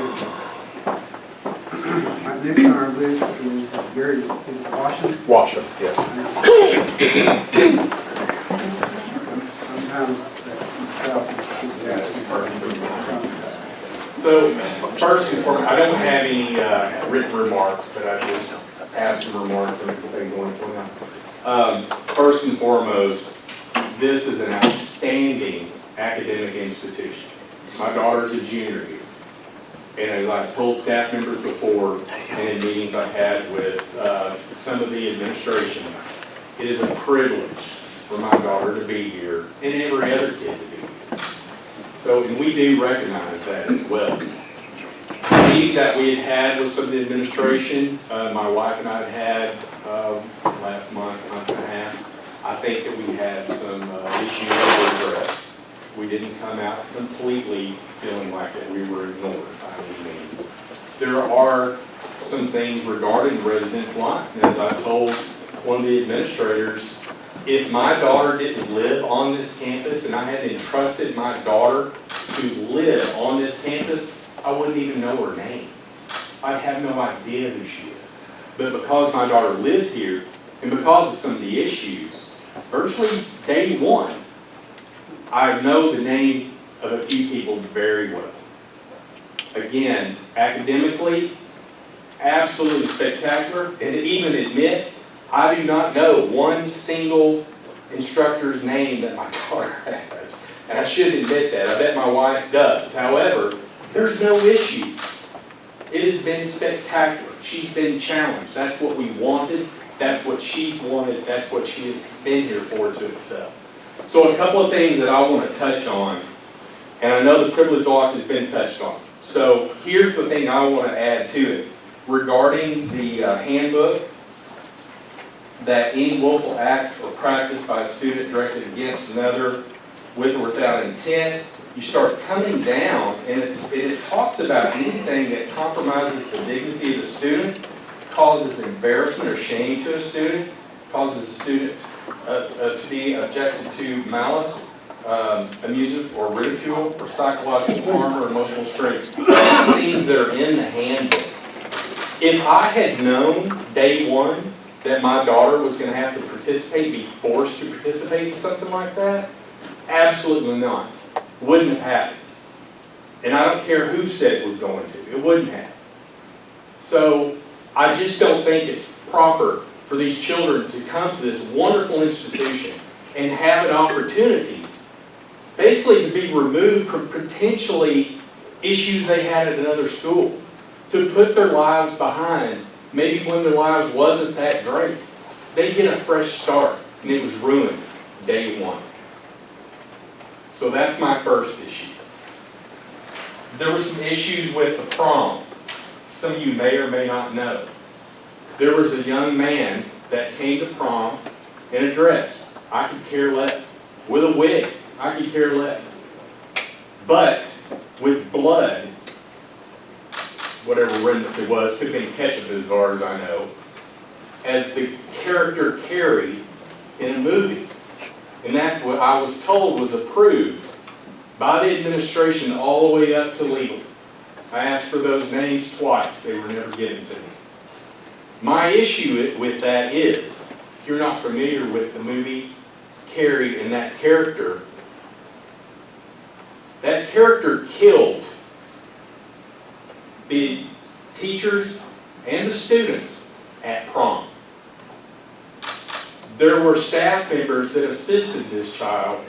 My next on our list is Gary Washington. Washington, yes. Sometimes So, first and foremost, I don't have any written remarks, but I just have some remarks and things I want to point out. First and foremost, this is an outstanding academic institution. My daughter's a junior here. And as I've told staff members before, and in meetings I've had with some of the administration, it is a privilege for my daughter to be here and every other kid to be here. So, and we do recognize that as well. The meeting that we had with some of the administration, my wife and I had last month and a half, I think that we had some issues that were addressed. We didn't come out completely feeling like that we were ignored by any means. There are some things regarding residence line. As I told one of the administrators, if my daughter didn't live on this campus and I had entrusted my daughter to live on this campus, I wouldn't even know her name. I'd have no idea who she is. But because my daughter lives here and because of some of the issues, virtually day one, I know the name of a few people very well. Again, academically, absolutely spectacular, and to even admit, I do not know one single instructor's name that my daughter has. And I should admit that. I bet my wife does. However, there's no issue. It has been spectacular. She's been challenged. That's what we wanted. That's what she's wanted. That's what she has been here for to excel. So a couple of things that I want to touch on, and I know the privilege lock has been touched on. So here's the thing I want to add to it. Regarding the handbook, that any willful act or practice by a student directed against another with or without intent, you start coming down, and it talks about anything that compromises the dignity of the student, causes embarrassment or shame to a student, causes a student to be objected to malice, amusement, or ridicule, or psychological harm or emotional strain. Things that are in the handbook. If I had known day one that my daughter was going to have to participate, be forced to participate in something like that, absolutely not. Wouldn't have happened. And I don't care who said it was going to. It wouldn't have. So I just don't think it's proper for these children to come to this wonderful institution and have an opportunity basically to be removed from potentially issues they had at another school, to put their lives behind maybe when their lives wasn't that great. They get a fresh start and it was ruined day one. So that's my first issue. There were some issues with the prom. Some of you may or may not know. There was a young man that came to prom in a dress. I could care less. With a wig. I could care less. But with blood, whatever remnants it was, could have been ketchup as far as I know, as the character Carrie in a movie. And that, what I was told, was approved by the administration all the way up to legal. I asked for those names twice. They were never given to me. My issue with that is, if you're not familiar with the movie Carrie and that character killed the teachers and the students at prom. There were staff members that assisted this child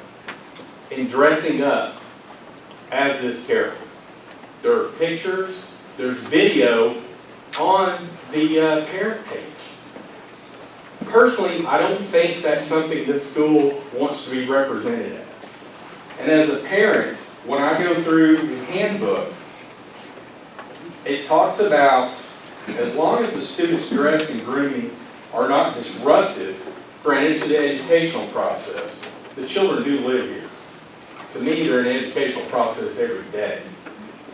in dressing up as this character. There are pictures, there's video on the parent page. Personally, I don't think that's something this school wants to be represented as. And as a parent, when I go through the handbook, it talks about as long as the student's dress and grooming are not disruptive, granted, to the educational process. The children do live here. To me, they're an educational process every day.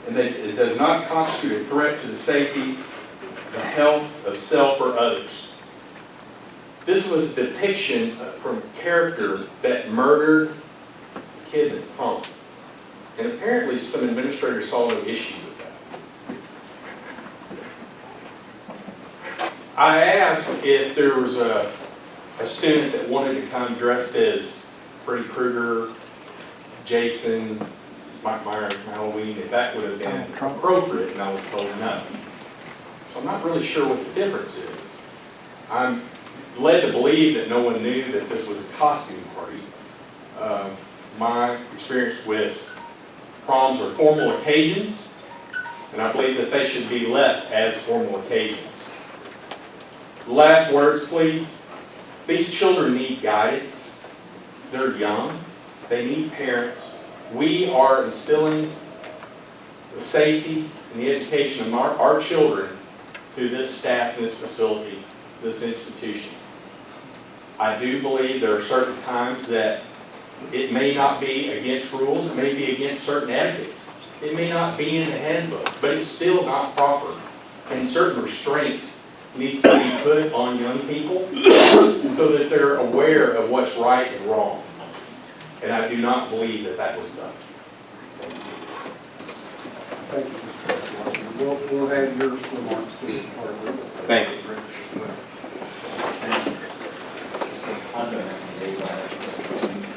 And that it does not constitute a threat to the safety, the health of self or others. This was a depiction from a character that murdered kids at prom. And apparently some administrators saw no issue with that. I asked if there was a student that wanted to come dressed as Freddy Krueger, Jason, Mike Myers from Halloween, if that would have been appropriate, and I was told no. So I'm not really sure what the difference is. I'm led to believe that no one knew that this was a costume party. My experience with proms are formal occasions, and I believe that they should be left as formal occasions. Last words, please. These children need guidance. They're young. They need parents. We are instilling the safety and the education of our children through this staff, this facility, this institution. I do believe there are certain times that it may not be against rules, it may be against certain etiquette. It may not be in the handbook, but it's still not proper. And certain restraint needs to be put on young people so that they're aware of what's right and wrong. And I do not believe that that was done. Thank you, Mr. Washington. We'll have your remarks to be part of it. Thank you. I'm going to